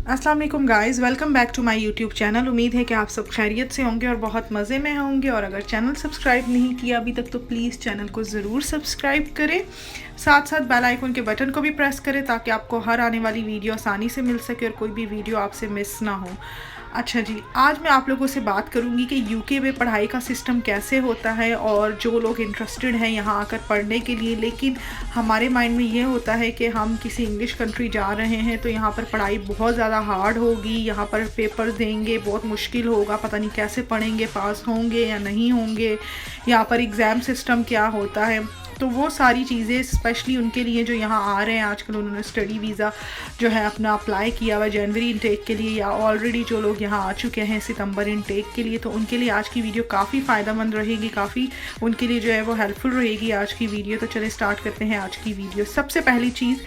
अस्सलाम वालेकुम guys, welcome back to my YouTube channel. उम्मीद है कि आप सब खैरियत से होंगे और बहुत मज़े में होंगे। और अगर चैनल सब्सक्राइब नहीं किया अभी तक तो प्लीज़ चैनल को ज़रूर सब्सक्राइब करें। साथ साथ बेल आइकन के बटन को भी प्रेस करें ताकि आपको हर आने वाली वीडियो आसानी से मिल सके और कोई भी वीडियो आपसे मिस ना हो। अच्छा जी, आज मैं आप लोगों से बात करूंगी कि यूके में पढ़ाई का सिस्टम कैसे होता है और जो लोग इंटरेस्टेड हैं यहाँ आकर पढ़ने के लिए, लेकिन हमारे माइंड में ये होता है कि हम किसी इंग्लिश कंट्री जा रहे हैं तो यहाँ पर पढ़ाई बहुत ज़्यादा हार्ड होगी, यहाँ पर पेपर्स देंगे बहुत मुश्किल होगा, पता नहीं कैसे पढ़ेंगे, पास होंगे या नहीं होंगे, यहाँ पर एग्ज़ाम सिस्टम क्या होता है। तो वो सारी चीज़ें स्पेशली उनके लिए जो यहाँ आ रहे हैं आजकल, उन्होंने स्टडी वीज़ा जो है अपना अप्लाई किया हुआ जनवरी इनटेक के लिए, या ऑलरेडी जो लोग यहाँ आ चुके हैं सितंबर इनटेक के लिए, तो उनके लिए आज की वीडियो काफ़ी फ़ायदेमंद रहेगी, काफ़ी उनके लिए जो है वो हेल्पफुल रहेगी आज की वीडियो। तो चलिए स्टार्ट करते हैं आज की वीडियो। सबसे पहली चीज़,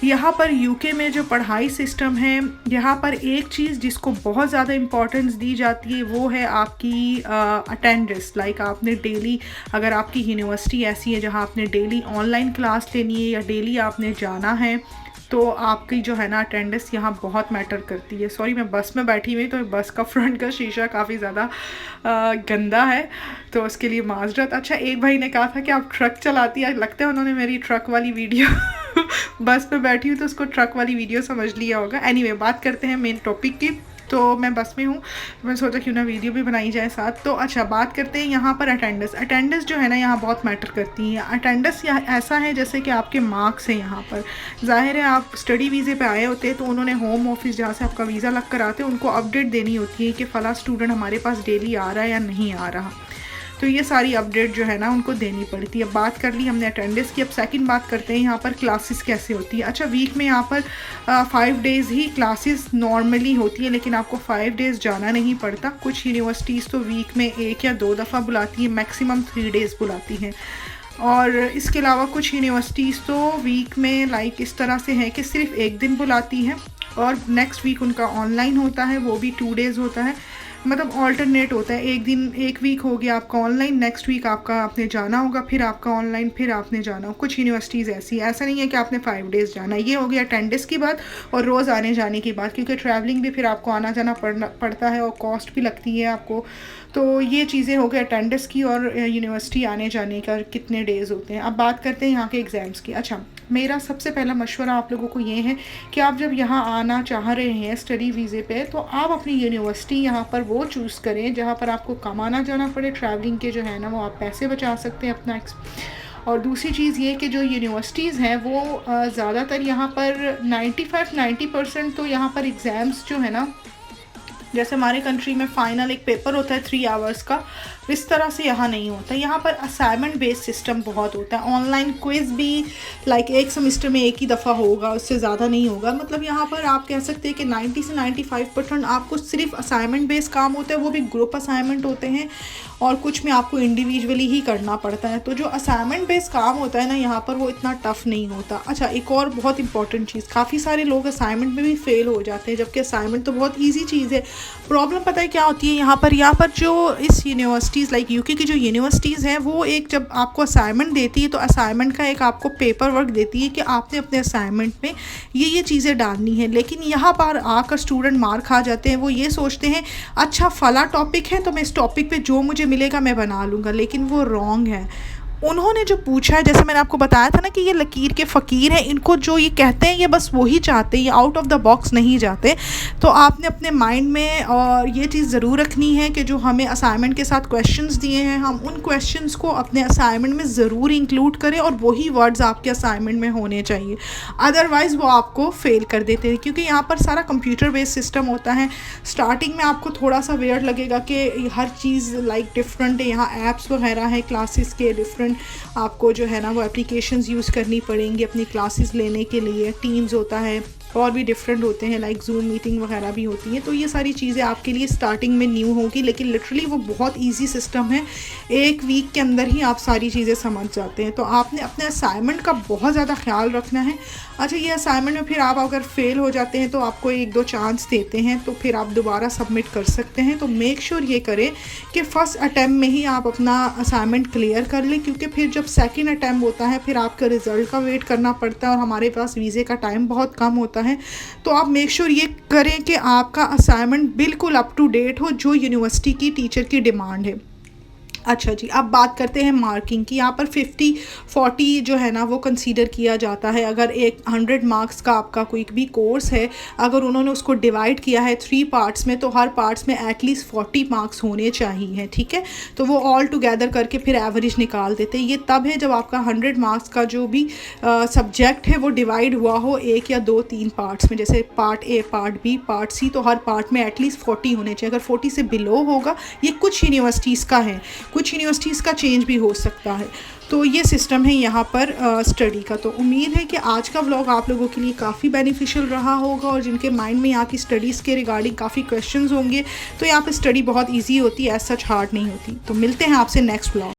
यहाँ पर यूके में जो पढ़ाई सिस्टम है, यहाँ पर एक चीज़ जिसको बहुत ज़्यादा इम्पोर्टेंस दी जाती है वो है आपकी अटेंडेंस। लाइक आपने डेली, अगर आपकी यूनिवर्सिटी ऐसी है जहाँ आपने डेली ऑनलाइन क्लास लेनी है या डेली आपने जाना है, तो आपकी जो है ना अटेंडेंस यहाँ बहुत मैटर करती है। सॉरी, मैं बस में बैठी हुई तो बस का फ्रंट का शीशा काफ़ी ज़्यादा गंदा है तो उसके लिए माजरत। अच्छा, एक भाई ने कहा था कि आप ट्रक चलाती है, लगता है उन्होंने मेरी ट्रक वाली वीडियो बस पे बैठी हूँ तो उसको ट्रक वाली वीडियो समझ लिया होगा। एनीवे, बात करते हैं मेन टॉपिक की। तो मैं बस में हूँ, मैं सोचा क्यों ना वीडियो भी बनाई जाए साथ। तो अच्छा, बात करते हैं यहाँ पर अटेंडेंस जो है ना यहाँ बहुत मैटर करती है। अटेंडेंस ऐसा है जैसे कि आपके मार्क्स हैं यहाँ पर। जाहिर है आप स्टडी वीज़े पे आए होते हैं तो उन्होंने होम ऑफिस जहाँ से आपका वीज़ा लग कर आते हैं उनको अपडेट देनी होती है कि फ़ला स्टूडेंट हमारे पास डेली आ रहा है या नहीं आ रहा। तो ये सारी अपडेट जो है ना उनको देनी पड़ती है। बात कर ली हमने अटेंडेंस की, अब सेकंड बात करते हैं यहाँ पर क्लासेस कैसे होती है। अच्छा, वीक में यहाँ पर 5 डेज़ ही क्लासेस नॉर्मली होती है, लेकिन आपको 5 डेज़ जाना नहीं पड़ता। कुछ यूनिवर्सिटीज़ तो वीक में 1 या 2 दफ़ा बुलाती है, मैक्सिमम 3 डेज़ बुलाती हैं। और इसके अलावा कुछ यूनिवर्सिटीज़ तो वीक में लाइक इस तरह से है कि सिर्फ 1 दिन बुलाती हैं और नेक्स्ट वीक उनका ऑनलाइन होता है, वो भी 2 डेज़ होता है। मतलब ऑल्टरनेट होता है, एक दिन एक वीक हो गया आपका ऑनलाइन, नेक्स्ट वीक आपका आपने जाना होगा, फिर आपका ऑनलाइन, फिर आपने जाना हो। कुछ यूनिवर्सिटीज़ ऐसी, ऐसा नहीं है कि आपने 5 डेज़ जाना। ये हो गया अटेंडेंस की बात और रोज़ आने जाने की बात, क्योंकि ट्रैवलिंग भी फिर आपको आना जाना पड़ता है और कॉस्ट भी लगती है आपको। तो ये चीज़ें हो गई अटेंडेंस की और यूनिवर्सिटी आने जाने का कितने डेज़ होते हैं। अब बात करते हैं यहाँ के एग्ज़ाम्स की। अच्छा, मेरा सबसे पहला मशवरा आप लोगों को ये है कि आप जब यहाँ आना चाह रहे हैं स्टडी वीज़े पे, तो आप अपनी यूनिवर्सिटी यहाँ पर वो चूज़ करें जहाँ पर आपको कम आना जाना पड़े, ट्रैवलिंग के जो है ना वो आप पैसे बचा सकते हैं अपना। और दूसरी चीज़ ये कि जो यूनिवर्सिटीज़ हैं वो ज़्यादातर यहाँ पर 95-90% तो यहाँ पर एग्ज़ाम्स जो है ना, जैसे हमारे कंट्री में फ़ाइनल एक पेपर होता है 3 आवर्स का, इस तरह से यहाँ नहीं होता। यहाँ पर असाइनमेंट बेस्ड सिस्टम बहुत होता है। ऑनलाइन क्विज़ भी लाइक एक सेमेस्टर में एक ही दफ़ा होगा, उससे ज़्यादा नहीं होगा। मतलब यहाँ पर आप कह सकते हैं कि 90 से 95% आपको सिर्फ असाइनमेंट बेस्ड काम होता है, वो भी ग्रुप असाइनमेंट होते हैं और कुछ में आपको इंडिविजुअली ही करना पड़ता है। तो जो असाइनमेंट बेस्ड काम होता है ना यहाँ पर, वो इतना टफ नहीं होता। अच्छा, एक और बहुत इंपॉर्टेंट चीज़, काफ़ी सारे लोग असाइनमेंट में भी फेल हो जाते हैं, जबकि असाइनमेंट तो बहुत ईजी चीज़ है। प्रॉब्लम पता है क्या होती है यहाँ पर जो इस यूनिवर्सिटीज़ लाइक यूके की जो यूनिवर्सिटीज़ हैं, वो एक जब आपको असाइनमेंट देती है तो असाइनमेंट का एक आपको पेपर वर्क देती है कि आपने अपने असाइनमेंट में ये चीज़ें डालनी है। लेकिन यहाँ पर आकर स्टूडेंट मार खा जाते हैं। वो ये सोचते हैं अच्छा फला टॉपिक है तो मैं इस टॉपिक पे जो मुझे मिलेगा मैं बना लूँगा, लेकिन वो रॉन्ग है। उन्होंने जो पूछा है, जैसे मैंने आपको बताया था ना कि ये लकीर के फ़कीर हैं, इनको जो ये कहते हैं ये बस वही चाहते हैं, ये आउट ऑफ द बॉक्स नहीं जाते। तो आपने अपने माइंड में और ये चीज़ ज़रूर रखनी है कि जो हमें असाइनमेंट के साथ क्वेश्चंस दिए हैं, हम उन क्वेश्चंस को अपने असाइनमेंट में ज़रूर इंक्लूड करें और वही वर्ड्स आपके असाइनमेंट में होने चाहिए, अदरवाइज़ वो आपको फ़ेल कर देते हैं। क्योंकि यहाँ पर सारा कंप्यूटर बेस्ड सिस्टम होता है। स्टार्टिंग में आपको थोड़ा सा वेयर लगेगा कि हर चीज़ लाइक डिफरेंट है, यहाँ ऐप्स वगैरह है क्लासेस के डिफरेंट, आपको जो है ना वो एप्लीकेशंस यूज़ करनी पड़ेंगी अपनी क्लासेस लेने के लिए। टीम्स होता है और भी डिफरेंट होते हैं, लाइक जूम मीटिंग वगैरह भी होती हैं। तो ये सारी चीज़ें आपके लिए स्टार्टिंग में न्यू होगी, लेकिन लिटरली वो बहुत इजी सिस्टम है। 1 वीक के अंदर ही आप सारी चीज़ें समझ जाते हैं। तो आपने अपने असाइनमेंट का बहुत ज़्यादा ख्याल रखना है। अच्छा, ये असाइनमेंट में फिर आप अगर फेल हो जाते हैं तो आपको 1-2 चांस देते हैं, तो फिर आप दोबारा सबमिट कर सकते हैं। तो मेक श्योर ये करें कि फ़र्स्ट अटैम्प्ट में ही आप अपना असाइनमेंट क्लियर कर लें, क्योंकि फिर जब सेकेंड अटैम्प्ट होता है फिर आपका रिज़ल्ट का वेट करना पड़ता है और हमारे पास वीज़े का टाइम बहुत कम होता है। है। तो आप मेक श्योर ये करें कि आपका असाइनमेंट बिल्कुल अप टू डेट हो, जो यूनिवर्सिटी की टीचर की डिमांड है। अच्छा जी, अब बात करते हैं मार्किंग की। यहाँ पर 50-40 जो है ना वो कंसीडर किया जाता है। अगर एक 100 मार्क्स का आपका कोई भी कोर्स है, अगर उन्होंने उसको डिवाइड किया है 3 पार्ट्स में, तो हर पार्ट्स में एटलीस्ट 40 मार्क्स होने चाहिए, ठीक है। तो वो ऑल टुगेदर करके फिर एवरेज निकाल देते हैं। ये तब है जब आपका 100 मार्क्स का जो भी सब्जेक्ट है वो डिवाइड हुआ हो 1 या 2-3 पार्ट्स में, जैसे part A, part B, part C, तो हर पार्ट में एटलीस्ट 40 होने चाहिए। अगर 40 से बिलो होगा, ये कुछ यूनिवर्सिटीज़ का है, कुछ यूनिवर्सिटीज़ का चेंज भी हो सकता है। तो ये सिस्टम है यहाँ पर स्टडी का। तो उम्मीद है कि आज का व्लॉग आप लोगों के लिए काफ़ी बेनिफिशियल रहा होगा, और जिनके माइंड में यहाँ की स्टडीज़ के रिगार्डिंग काफ़ी क्वेश्चंस होंगे, तो यहाँ पर स्टडी बहुत ईजी होती है, एज सच हार्ड नहीं होती। तो मिलते हैं आपसे नेक्स्ट व्लॉग।